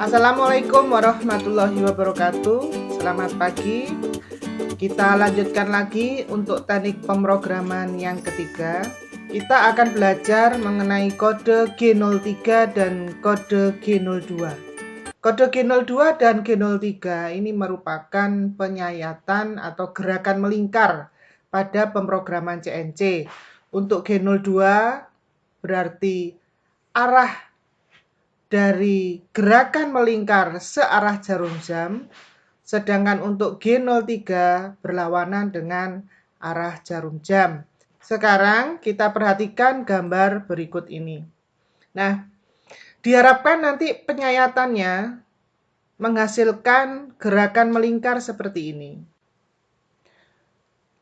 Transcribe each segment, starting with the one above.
Assalamualaikum warahmatullahi wabarakatuh. Selamat pagi. Kita lanjutkan lagi untuk teknik pemrograman yang ketiga. Kita akan belajar mengenai kode G03 dan kode G02. Kode G02 dan G03 ini merupakan penyayatan atau gerakan melingkar pada pemrograman CNC. Untuk G02 berarti arah dari gerakan melingkar searah jarum jam, sedangkan untuk G03 berlawanan dengan arah jarum jam. Sekarang kita perhatikan gambar berikut ini. Nah, diharapkan nanti penyayatannya menghasilkan gerakan melingkar seperti ini.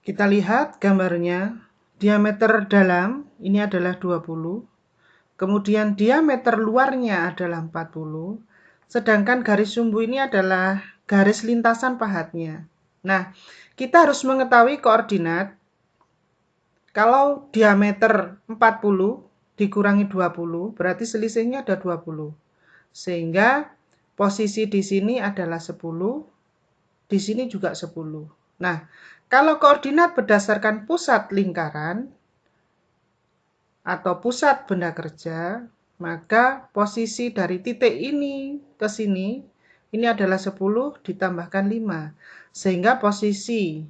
Kita lihat gambarnya, diameter dalam ini adalah 20. Kemudian diameter luarnya adalah 40, sedangkan garis sumbu ini adalah garis lintasan pahatnya. Nah, kita harus mengetahui koordinat. Kalau diameter 40 dikurangi 20, berarti selisihnya ada 20. Sehingga posisi di sini adalah 10, di sini juga 10. Nah, kalau koordinat berdasarkan pusat lingkaran, atau pusat benda kerja, maka posisi dari titik ini ke sini, ini adalah 10 ditambahkan 5. Sehingga posisi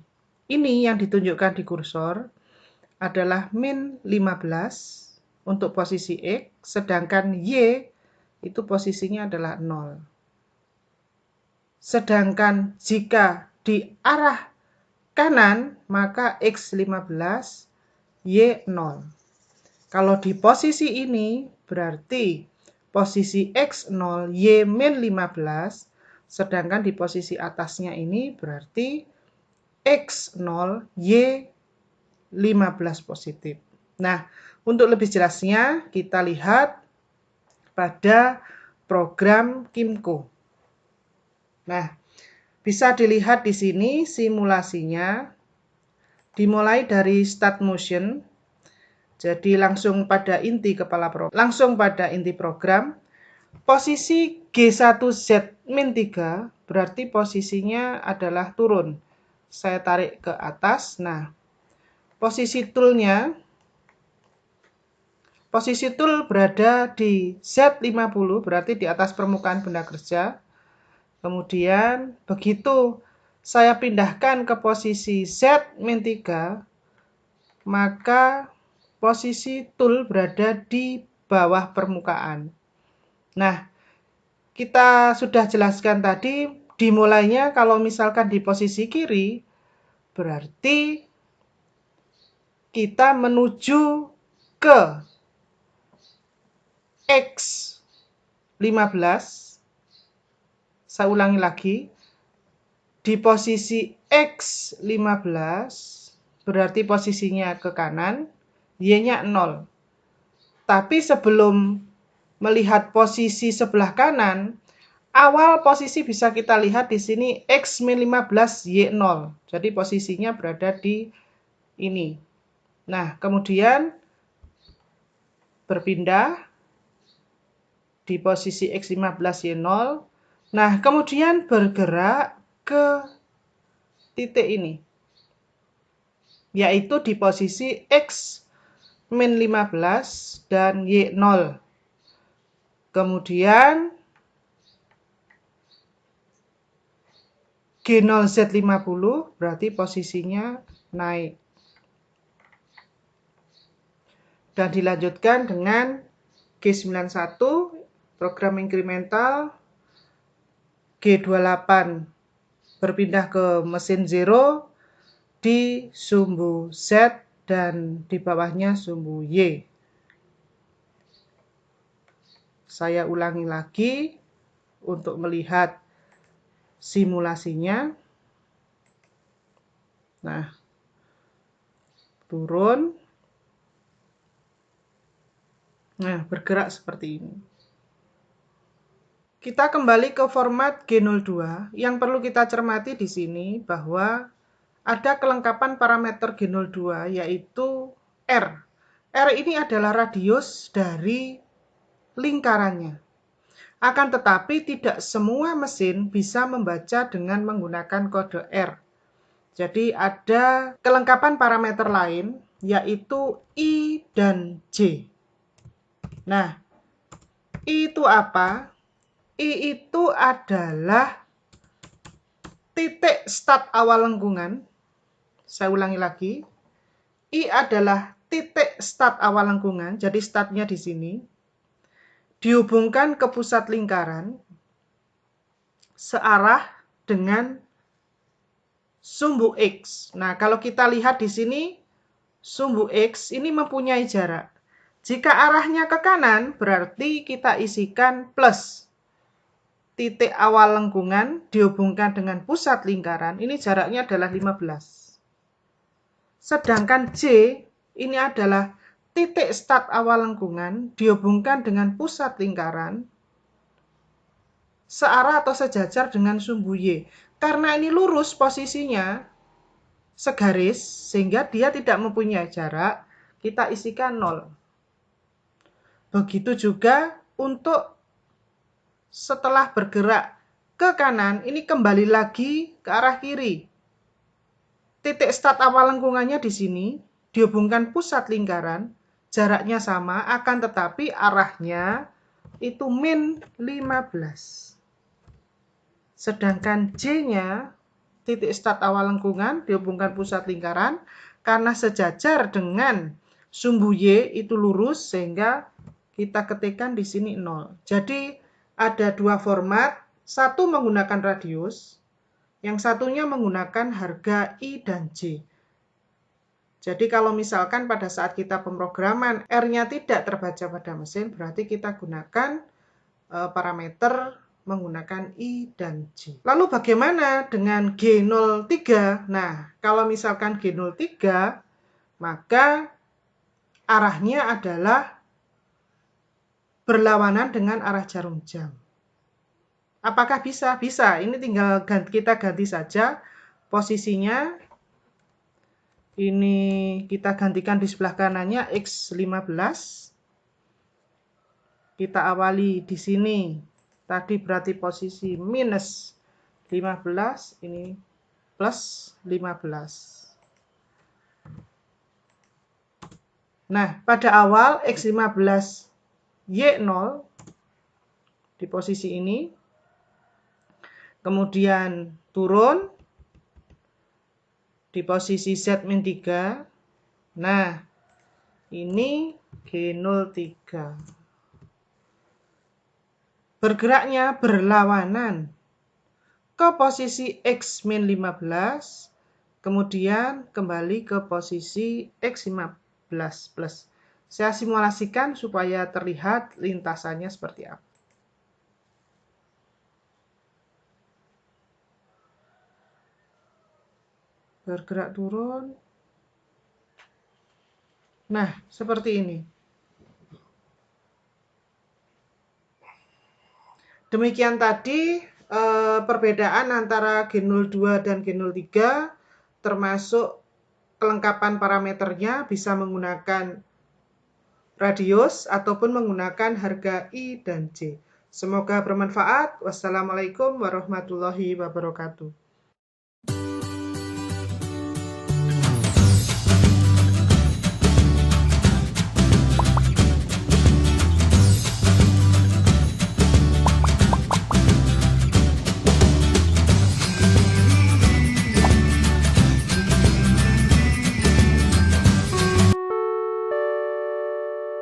ini yang ditunjukkan di kursor adalah min 15 untuk posisi X, sedangkan Y itu posisinya adalah 0. Sedangkan jika di arah kanan, maka X 15, Y 0. Kalau di posisi ini, berarti posisi X0, Y-15, sedangkan di posisi atasnya ini berarti X0, Y15 positif. Nah, untuk lebih jelasnya, kita lihat pada program Kimco. Nah, bisa dilihat di sini simulasinya, dimulai dari start motion. Jadi langsung pada inti program. Posisi G1Z-3 berarti posisinya adalah turun. Saya tarik ke atas. Nah, posisi tool berada di Z50 berarti di atas permukaan benda kerja. Kemudian begitu saya pindahkan ke posisi Z-3, maka posisi tool berada di bawah permukaan. Nah, kita sudah jelaskan tadi, dimulainya kalau misalkan di posisi kiri, berarti kita menuju ke X15. Saya ulangi lagi. Di posisi X15, berarti posisinya ke kanan, Y-nya 0. Tapi sebelum melihat posisi sebelah kanan, awal posisi bisa kita lihat di sini X-15 Y0. Jadi posisinya berada di ini. Nah, kemudian berpindah di posisi X15 Y0. Nah, kemudian bergerak ke titik ini, yaitu di posisi X-15 dan Y0. Kemudian G0Z50 berarti posisinya naik. Dan dilanjutkan dengan G91 program incremental, G28 berpindah ke mesin 0 di sumbu Z dan di bawahnya sumbu Y. Saya ulangi lagi untuk melihat simulasinya. Nah, turun. Nah, bergerak seperti ini. Kita kembali ke format G02. Yang perlu kita cermati di sini bahwa ada kelengkapan parameter G02 yaitu R. R ini adalah radius dari lingkarannya. Akan tetapi tidak semua mesin bisa membaca dengan menggunakan kode R. Jadi ada kelengkapan parameter lain, yaitu I dan J. Nah, I itu apa? I itu adalah titik start awal lengkungan. Saya ulangi lagi. I adalah titik start awal lengkungan, jadi startnya di sini. Dihubungkan ke pusat lingkaran searah dengan sumbu X. Nah, kalau kita lihat di sini, sumbu X ini mempunyai jarak. Jika arahnya ke kanan, berarti kita isikan plus. Titik awal lengkungan dihubungkan dengan pusat lingkaran, ini jaraknya adalah 15. Sedangkan J, ini adalah titik start awal lengkungan dihubungkan dengan pusat lingkaran, searah atau sejajar dengan sumbu Y. Karena ini lurus posisinya, segaris, sehingga dia tidak mempunyai jarak, kita isikan 0. Begitu juga untuk setelah bergerak ke kanan, ini kembali lagi ke arah kiri. Titik start awal lengkungannya di sini, dihubungkan pusat lingkaran, jaraknya sama, akan tetapi arahnya itu min 15. Sedangkan J-nya, titik start awal lengkungan, dihubungkan pusat lingkaran, karena sejajar dengan sumbu Y itu lurus, sehingga kita ketikkan di sini 0. Jadi ada dua format, satu menggunakan radius, yang satunya menggunakan harga I dan J. Jadi kalau misalkan pada saat kita pemrograman R-nya tidak terbaca pada mesin, berarti kita gunakan parameter menggunakan I dan J. Lalu bagaimana dengan G03? Nah, kalau misalkan G03, maka arahnya adalah berlawanan dengan arah jarum jam. Apakah bisa? Bisa. Ini tinggal kita ganti saja posisinya. Ini kita gantikan di sebelah kanannya X15. Kita awali di sini. Tadi berarti posisi minus 15, ini plus 15. Nah, pada awal X15 Y0 di posisi ini. Kemudian turun di posisi Z-3. Nah, ini G03. Bergeraknya berlawanan ke posisi X-15, kemudian kembali ke posisi X15 plus. Saya simulasikan supaya terlihat lintasannya seperti apa. Bergerak turun. Nah, seperti ini. Demikian tadi perbedaan antara G02 dan G03, termasuk kelengkapan parameternya bisa menggunakan radius ataupun menggunakan harga I dan J. Semoga bermanfaat. Wassalamualaikum warahmatullahi wabarakatuh.